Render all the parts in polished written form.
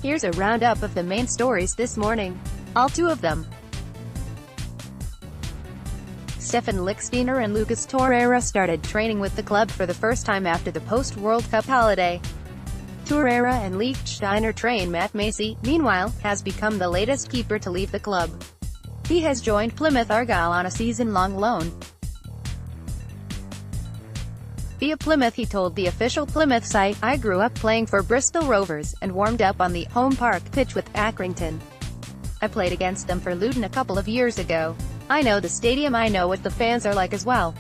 Here's a roundup of the main stories this morning. All two of them. Stephan Lichsteiner and Lucas Torreira started training with the club for the first time after the post-World Cup holiday. Torreira and Lichtsteiner train Matt Macey, meanwhile, has become the latest keeper to leave the club. He has joined Plymouth Argyle on a season-long loan. Via Plymouth He told the official Plymouth site, "I grew up playing for Bristol Rovers, and warmed up on the home park pitch with Accrington. I played against them for Luton a couple of years ago. I know the stadium, I know what the fans are like as well.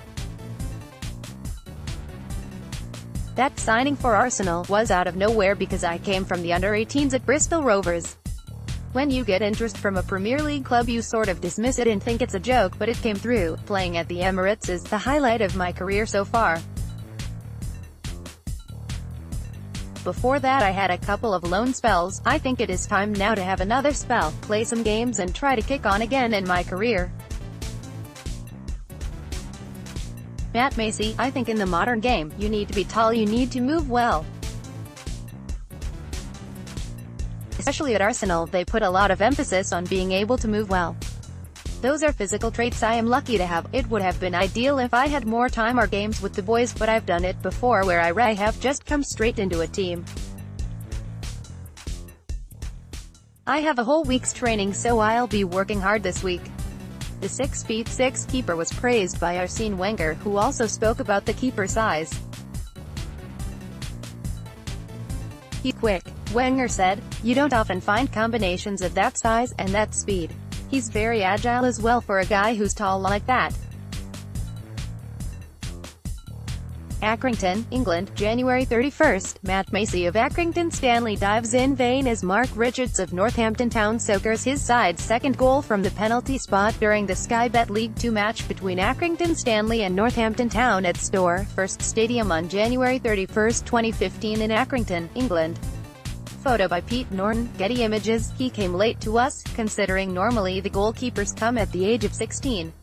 That signing for Arsenal was out of nowhere because I came from the under-18s at Bristol Rovers. When you get interest from a Premier League club you sort of dismiss it and think it's a joke, but it came through. Playing at the Emirates is the highlight of my career so far. Before that I had a couple of loan spells. I think it is time now to have another spell, play some games and try to kick on again in my career." Matt Macey, "I think in the modern game, you need to be tall, you need to move well. Especially at Arsenal, they put a lot of emphasis on being able to move well. Those are physical traits I am lucky to have. It would have been ideal if I had more time or games with the boys, but I've done it before where I have just come straight into a team. I have a whole week's training, so I'll be working hard this week." The 6'6" keeper was praised by Arsene Wenger, who also spoke about the keeper size. "He's quick," Wenger said. "You don't often find combinations of that size and that speed. He's very agile as well for a guy who's tall like that." Accrington, England, January 31st. Matt Macey of Accrington Stanley dives in vain as Mark Richards of Northampton Town soakers his side's second goal from the penalty spot during the Sky Bet League 2 match between Accrington Stanley and Northampton Town at Store First Stadium on January 31, 2015 in Accrington, England. Photo by Pete Norton, Getty Images. "He came late to us, considering normally the goalkeepers come at the age of 16.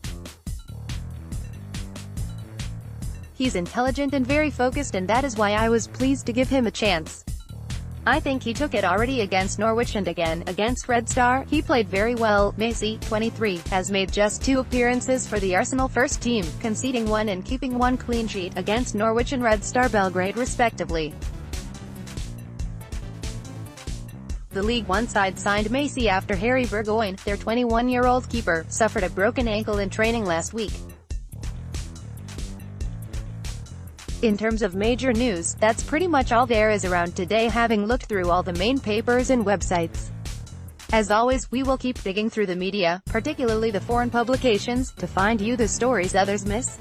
He's intelligent and very focused, and that is why I was pleased to give him a chance. I think he took it already against Norwich and again, against Red Star. He played very well." Macey, 23, has made just 2 appearances for the Arsenal first team, conceding 1 and keeping 1 clean sheet, against Norwich and Red Star Belgrade respectively. The League One side signed Macey after Harry Burgoyne, their 21-year-old keeper, suffered a broken ankle in training last week. In terms of major news, that's pretty much all there is around today, having looked through all the main papers and websites. As always, we will keep digging through the media, particularly the foreign publications, to find you the stories others miss.